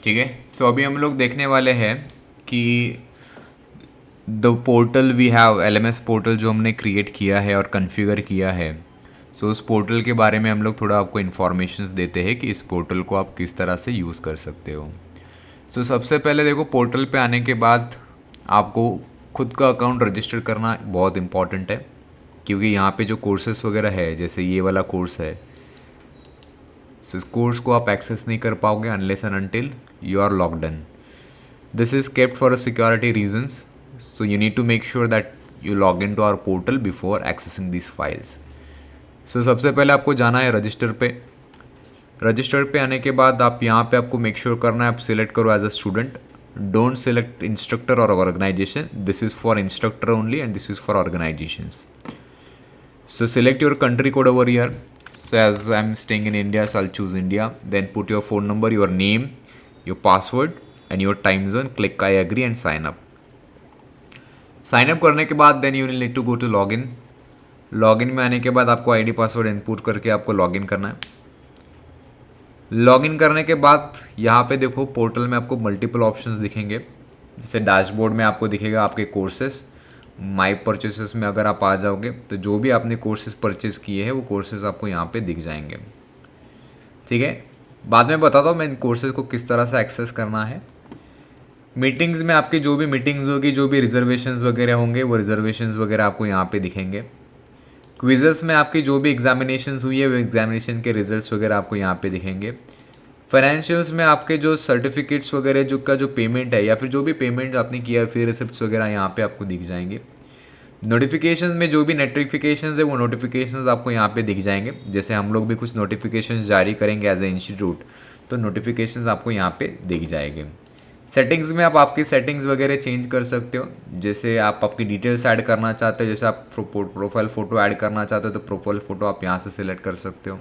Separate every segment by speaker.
Speaker 1: ठीक है। सो अभी हम लोग देखने वाले हैं कि the portal we have LMS portal जो हमने क्रिएट किया है और कॉन्फ़िगर किया है। सो उस पोर्टल के बारे में हम लोग थोड़ा आपको इन्फॉर्मेशंस देते हैं कि इस पोर्टल को आप किस तरह से यूज़ कर सकते हो। सो सबसे पहले देखो, पोर्टल पे आने के बाद आपको खुद का अकाउंट रजिस्टर करना बहुत इम्पॉर्टेंट है, क्योंकि यहाँ पे जो कोर्सेस वगैरह है, जैसे ये वाला कोर्स है, सो इस कोर्स को आप एक्सेस नहीं कर पाओगे unless and until you are logged in. This is kept for security reasons, so you need to make sure that you log into our portal before accessing these files. So सबसे पहले आपको जाना है register पे। Register पे आने के बाद आप यहाँ पे आपको मेक श्योर करना है आप सिलेक्ट करो as a student. Don't select instructor और organisation, this is for instructor only and this is for organisations. So select your country code over here. So as I'm staying in India, so I'll choose India. Then put your phone number, your name, your password and your time zone. Click I agree and sign up. Sign up करने के बाद then you will need to go to login. Login में आने के बाद आपको ID password input करके आपको लॉगिन करना है। लॉगिन करने के बाद यहाँ पे देखो पोर्टल में आपको मल्टीपल ऑप्शंस दिखेंगे। जैसे डैशबोर्ड में आपको दिखेगा आपके कोर्सेस। माई परचेसेस में अगर आप आ जाओगे तो जो भी आपने कोर्सेज परचेज किए हैं वो कोर्सेज आपको यहाँ पे दिख जाएंगे। ठीक है, बाद में बताता हूँ मैं इन कोर्सेज को किस तरह से एक्सेस करना है। मीटिंग्स में आपकी जो भी मीटिंग्स होगी, जो भी रिजर्वेशंस वगैरह होंगे, वो रिजर्वेशंस वगैरह आपको यहाँ पे दिखेंगे। क्विज़ेस में आपकी जो भी एग्जामिनेशंस हुई है वो एग्जामिनेशन के रिजल्ट्स वगैरह आपको यहाँ पे दिखेंगे। फाइनेंशियल्स में आपके जो सर्टिफिकेट्स वगैरह जो का जो पेमेंट है या फिर जो भी पेमेंट आपने किया है, फिर रिसिप्ट्स वगैरह यहाँ पे आपको दिख जाएंगे। नोटिफिकेशंस में जो भी नोटिफिकेशंस है वो नोटिफिकेशंस आपको यहाँ पे दिख जाएंगे। जैसे हम लोग भी कुछ नोटिफिकेशंस जारी करेंगे एज ए इंस्टीट्यूट, तो नोटिफिकेशंस आपको यहाँ पे दिख जाएंगे। सेटिंग्स में आप आपकी सेटिंग्स वगैरह चेंज कर सकते हो। जैसे आप आपकी डिटेल्स ऐड करना चाहते हो, जैसे आप प्रोफाइल फ़ोटो ऐड करना चाहते हो तो प्रोफाइल फ़ोटो आप यहाँ से सिलेक्ट कर सकते हो।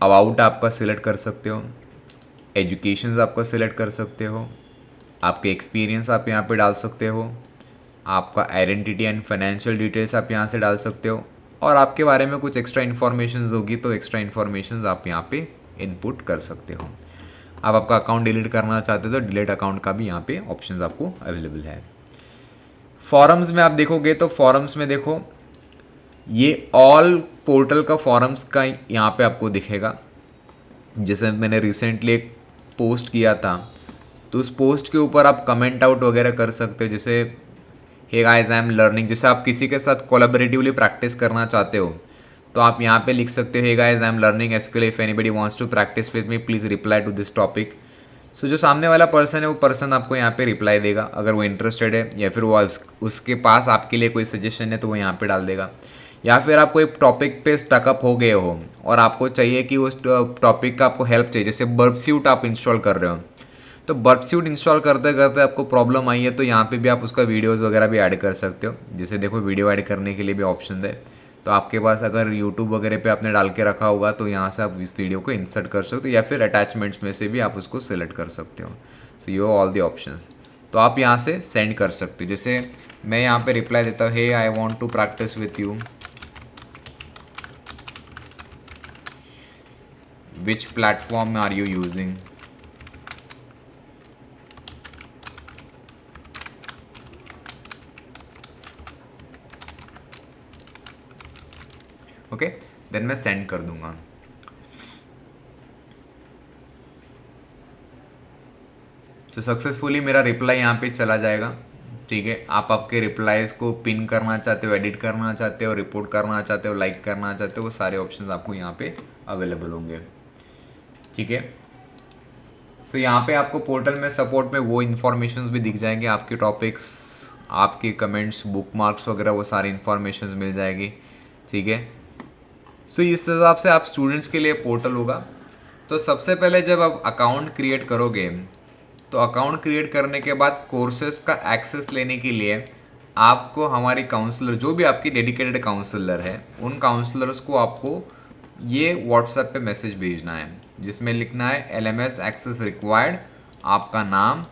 Speaker 1: अबाउट आपका सिलेक्ट कर सकते हो। एजुकेशंस आपका सिलेक्ट कर सकते हो। आपके एक्सपीरियंस आप यहाँ पे डाल सकते हो। आपका आइडेंटिटी एंड फाइनेंशियल डिटेल्स आप यहाँ से डाल सकते हो। और आपके बारे में कुछ एक्स्ट्रा इन्फॉर्मेशन होगी तो एक्स्ट्रा इन्फॉर्मेशन आप यहाँ पे इनपुट कर सकते हो। आप आपका अकाउंट डिलीट करना चाहते हो तो डिलीट अकाउंट का भी यहाँ पे ऑप्शन आपको अवेलेबल है। फॉरम्स में आप देखोगे तो फॉरम्स में देखो ये ऑल पोर्टल का फॉरम्स का यहाँ पे आपको दिखेगा। जैसे मैंने रिसेंटली एक पोस्ट किया था तो उस पोस्ट के ऊपर आप कमेंट आउट वगैरह कर सकते हो। जैसे hey guys I am learning, जैसे आप किसी के साथ कोलैबोरेटिवली प्रैक्टिस करना चाहते हो तो आप यहाँ पे लिख सकते हो hey guys I am learning SQL, if anybody wants to practise with me please reply to this topic. So जो सामने वाला पर्सन है वो पर्सन आपको यहाँ पे रिप्लाई देगा अगर वो इंटरेस्टेड है, या फिर वो उसके पास आपके लिए कोई सजेशन है तो वो यहाँ पे डाल देगा। या फिर आप कोई टॉपिक पे स्टकअप हो गए हो और आपको चाहिए कि उस टॉपिक का आपको हेल्प चाहिए, जैसे बर्बस्यूट आप इंस्टॉल कर रहे हो तो बर्बस्यूट इंस्टॉल करते करते आपको प्रॉब्लम आई है तो यहाँ पे भी आप उसका वीडियोस वगैरह भी ऐड कर सकते हो। जैसे देखो वीडियो ऐड करने के लिए भी ऑप्शन है, तो आपके पास अगर यूट्यूब वगैरह पे आपने डाल के रखा होगा तो यहाँ से आप इस वीडियो को इंसर्ट कर सकते हो, या फिर अटैचमेंट्स में से भी आप उसको सिलेक्ट कर सकते हो। So you all the options, तो आप यहाँ से सेंड कर सकते हो। जैसे मैं यहाँ पे रिप्लाई देता हूँ hey I want to practise with you, which platform are you using, okay then मैं सेंड कर दूंगा। तो सक्सेसफुली मेरा रिप्लाई यहाँ पे चला जाएगा। ठीक है, आप आपके रिप्लाईज को पिन करना चाहते हो, एडिट करना चाहते हो, रिपोर्ट करना चाहते हो, लाइक करना चाहते हो, वो सारे ऑप्शंस आपको यहाँ पे अवेलेबल होंगे। ठीक है, सो यहाँ पे आपको पोर्टल में सपोर्ट में वो इन्फॉर्मेशंस भी दिख जाएंगे, आपके टॉपिक्स, आपके कमेंट्स, बुक मार्क्स वगैरह वो सारी इन्फॉर्मेशंस मिल जाएगी। ठीक है, सो इस हिसाब से आप स्टूडेंट्स के लिए पोर्टल होगा। तो सबसे पहले जब आप अकाउंट क्रिएट करोगे तो अकाउंट क्रिएट करने के बाद कोर्सेज का एक्सेस लेने के लिए आपको हमारी काउंसलर, जो भी आपकी डेडिकेटेड काउंसलर है, उन काउंसलर्स को आपको ये व्हाट्सएप पे मैसेज भेजना है जिसमें लिखना है LMS एक्सेस रिक्वायर्ड, आपका नाम,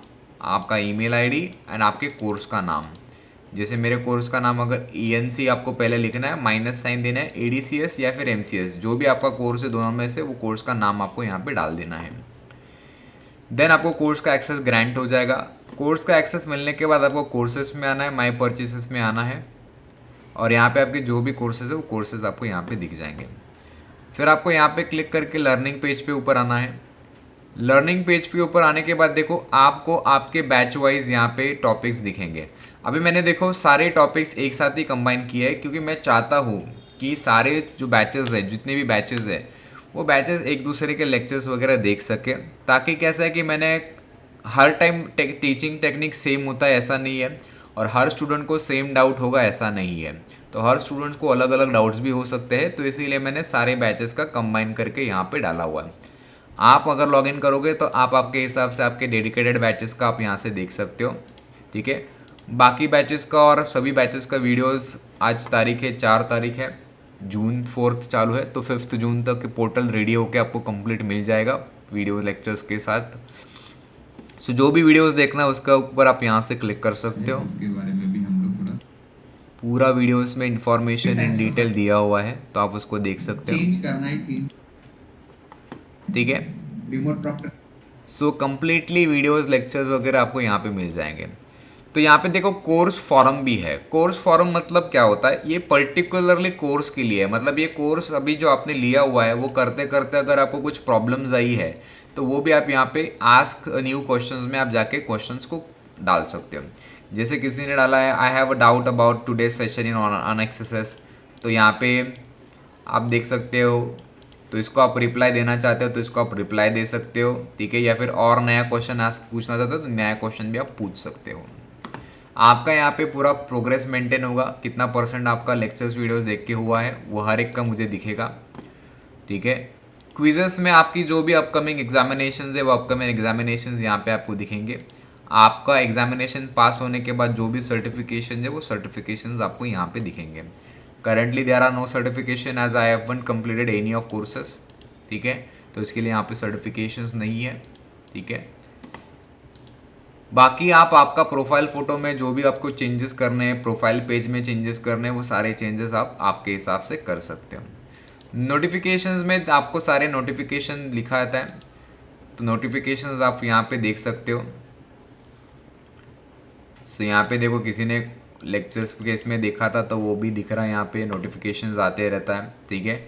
Speaker 1: आपका ईमेल आईडी एंड आपके कोर्स का नाम। जैसे मेरे कोर्स का नाम अगर ENC आपको पहले लिखना है, माइनस साइन देना है, ADCS या फिर MCS, जो भी आपका कोर्स है दोनों में से वो कोर्स का नाम आपको यहाँ पे डाल देना है। देन आपको कोर्स का एक्सेस ग्रांट हो जाएगा। कोर्स का एक्सेस मिलने के बाद आपको कोर्सेस में आना है, माई परचेसेस में आना है, और यहाँ पे आपके जो भी कोर्सेज है वो कोर्सेज आपको यहाँ पे दिख जाएंगे। फिर आपको यहाँ पे क्लिक करके लर्निंग पेज पे ऊपर आना है। लर्निंग पेज पे ऊपर आने के बाद देखो आपको आपके बैच वाइज यहाँ पे टॉपिक्स दिखेंगे। अभी मैंने देखो सारे टॉपिक्स एक साथ ही कंबाइन किए हैं, क्योंकि मैं चाहता हूँ कि सारे जो बैचेस है, जितने भी बैचेस है, वो बैचेस एक दूसरे के लेक्चर्स वगैरह देख सके, ताकि कैसा है कि मैंने हर टाइम टीचिंग टेक्निक सेम होता है ऐसा नहीं है, और हर स्टूडेंट को सेम डाउट होगा ऐसा नहीं है। तो हर स्टूडेंट्स को अलग अलग डाउट्स भी हो सकते हैं, तो इसीलिए मैंने सारे बैचेस का कंबाइन करके यहाँ पे डाला हुआ है। आप अगर लॉगिन करोगे तो आप आपके हिसाब से आपके डेडिकेटेड बैचेस का आप यहाँ से देख सकते हो, ठीक है। बाकी बैचेस का और सभी बैचेस का वीडियोस, आज तारीख है 4 तारीख है, जून 4 चालू है, तो 5 जून तक पोर्टल रेडी होकर आपको कंप्लीट मिल जाएगा वीडियो लेक्चर्स के साथ। सो जो भी वीडियोस देखना है उसका ऊपर आप यहाँ से क्लिक कर सकते हो।
Speaker 2: उसके बारे में भी हम लोग थोड़ा
Speaker 1: पूरा वीडियोस में इंफॉर्मेशन इन डिटेल दिया हुआ है, तो आप उसको देख सकते हो,
Speaker 2: चेंज करना है, चेंज
Speaker 1: ठीक है।
Speaker 2: Remote proper.
Speaker 1: So completely videos lectures वगैरह आपको यहाँ पे मिल जाएंगे। तो यहाँ पे देखो कोर्स फॉरम भी है। कोर्स फॉरम मतलब क्या होता है, ये पर्टिकुलरली कोर्स के लिए है। मतलब ये कोर्स अभी जो आपने लिया हुआ है वो करते करते अगर आपको कुछ प्रॉब्लम्स आई है तो वो भी आप यहाँ पे आस्क न्यू क्वेश्चंस में आप जाके क्वेश्चंस को डाल सकते हो। जैसे किसी ने डाला है I have a doubt about today session in on exercise, तो यहाँ पे आप देख सकते हो। तो इसको आप रिप्लाई देना चाहते हो तो इसको आप रिप्लाई दे सकते हो, ठीक है। या फिर और नया क्वेश्चन आस्क पूछना चाहते हो तो नया क्वेश्चन भी आप पूछ सकते हो। आपका यहाँ पे पूरा प्रोग्रेस मेंटेन होगा, कितना परसेंट आपका लेक्चर्स वीडियोस देख के हुआ है वो हर एक का मुझे दिखेगा, ठीक है। क्विजेस में आपकी जो भी अपकमिंग एग्जामिनेशंस है वो अपकमिंग एग्जामिनेशंस यहाँ पे आपको दिखेंगे। आपका एग्जामिनेशन पास होने के बाद जो भी सर्टिफिकेशन है वो सर्टिफिकेशंस आपको यहाँ पे दिखेंगे। Currently there are no certification as I haven't completed any of courses, ठीक है। तो इसके लिए यहाँ पे सर्टिफिकेशंस नहीं है, ठीक है। बाकी आप आपका प्रोफाइल फ़ोटो में जो भी आपको चेंजेस करने हैं, प्रोफाइल पेज में चेंजेस करने हैं, वो सारे चेंजेस आप आपके हिसाब से कर सकते हो। नोटिफिकेशंस में आपको सारे नोटिफिकेशन लिखा आता है, तो नोटिफिकेशंस आप यहाँ पे देख सकते हो। सो यहाँ पे देखो किसी ने लेक्चर्स के इसमें देखा था तो वो भी दिख रहा है, यहाँ पे नोटिफिकेशंस आते रहता है, ठीक है।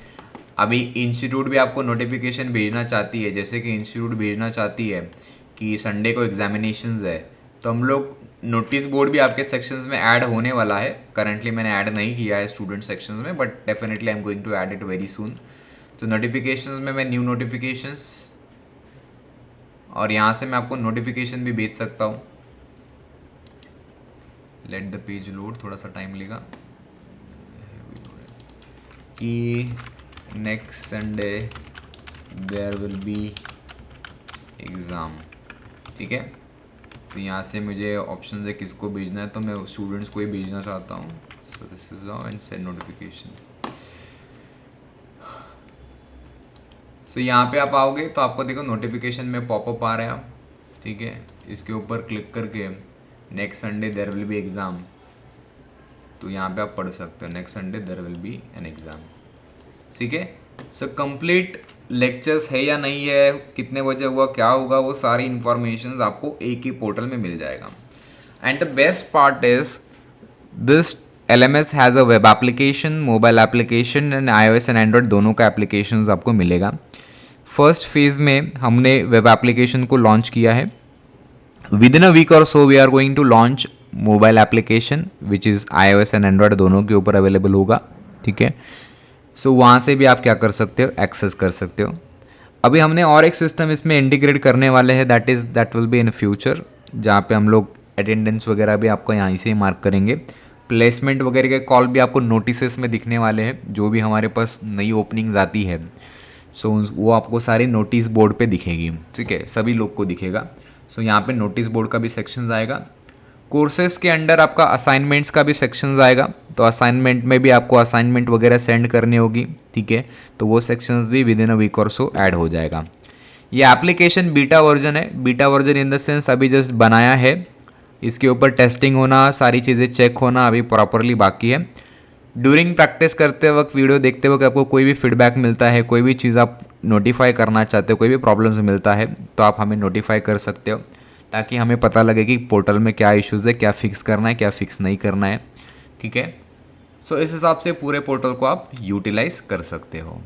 Speaker 1: अभी इंस्टीट्यूट भी आपको नोटिफिकेशन भेजना चाहती है, जैसे कि इंस्टीट्यूट भेजना चाहती है कि संडे को एग्जामिनेशंस है, तो हम लोग नोटिस बोर्ड भी आपके सेक्शंस में ऐड होने वाला है। करंटली मैंने ऐड नहीं किया है स्टूडेंट सेक्शंस में, but definitely I am going to add it very soon. तो नोटिफिकेशंस में मैं न्यू नोटिफिकेशंस, और यहाँ से मैं आपको नोटिफिकेशन भी भेज सकता हूँ। लेट द पेज लोड, थोड़ा सा टाइम लेगा। कि next Sunday there will be exam, ठीक है। तो यहाँ से मुझे ऑप्शन है किसको भेजना है, तो मैं स्टूडेंट्स को ही भेजना चाहता हूँ। So this is and send notification. So यहाँ पे आप आओगे तो आपको देखो नोटिफिकेशन में पॉपअप आ रहा है, ठीक है। इसके ऊपर क्लिक करके next Sunday there will be exam, तो यहाँ पे आप पढ़ सकते हो next Sunday there will be an exam, ठीक है। सो कंप्लीट लेक्चर्स है या नहीं है, कितने बजे हुआ, क्या होगा, वो सारी इंफॉर्मेशन आपको एक ही पोर्टल में मिल जाएगा। And the best part is this LMS has a web application, mobile application and iOS and android दोनों का एप्लीकेशन आपको मिलेगा। फर्स्ट फेज़ में हमने वेब एप्लीकेशन को लॉन्च किया है। विद इन अ वीक और so we are going to launch mobile application which is iOS and android दोनों के ऊपर अवेलेबल होगा, ठीक है। सो वहाँ से भी आप क्या कर सकते हो, एक्सेस कर सकते हो। अभी हमने और एक सिस्टम इसमें इंटीग्रेट करने वाले हैं, that will be in future, जहाँ पे हम लोग अटेंडेंस वगैरह भी आपको यहाँ से ही मार्क करेंगे। प्लेसमेंट वगैरह के कॉल भी आपको नोटिसेस में दिखने वाले हैं, जो भी हमारे पास नई ओपनिंग्स आती है सो वो आपको सारी नोटिस बोर्ड पे दिखेगी, ठीक है, सभी लोग को दिखेगा। सो यहाँ पे नोटिस बोर्ड का भी सेक्शंस आएगा। कोर्सेज के अंडर आपका असाइनमेंट्स का भी सेक्शंस आएगा, तो असाइनमेंट में भी आपको असाइनमेंट वगैरह सेंड करनी होगी, ठीक है। तो वो सेक्शंस भी विद इन अ वीक और सो ऐड हो जाएगा। ये एप्लीकेशन बीटा वर्जन है, beta version in the sense अभी जस्ट बनाया है, इसके ऊपर टेस्टिंग होना, सारी चीज़ें चेक होना अभी प्रॉपरली बाकी है। ड्यूरिंग प्रैक्टिस प्रैक्टिस करते वक्त, वीडियो देखते वक्त आपको कोई भी फीडबैक मिलता है, कोई भी चीज़ आप नोटिफाई करना चाहते हो, कोई भी प्रॉब्लम्स मिलता है, तो आप हमें नोटिफाई कर सकते हो, ताकि हमें पता लगे कि पोर्टल में क्या इश्यूज़ है, क्या फिक्स करना है, क्या फिक्स नहीं करना है। ठीक है, सो इस हिसाब से पूरे पोर्टल को आप यूटिलाइज़ कर सकते हो।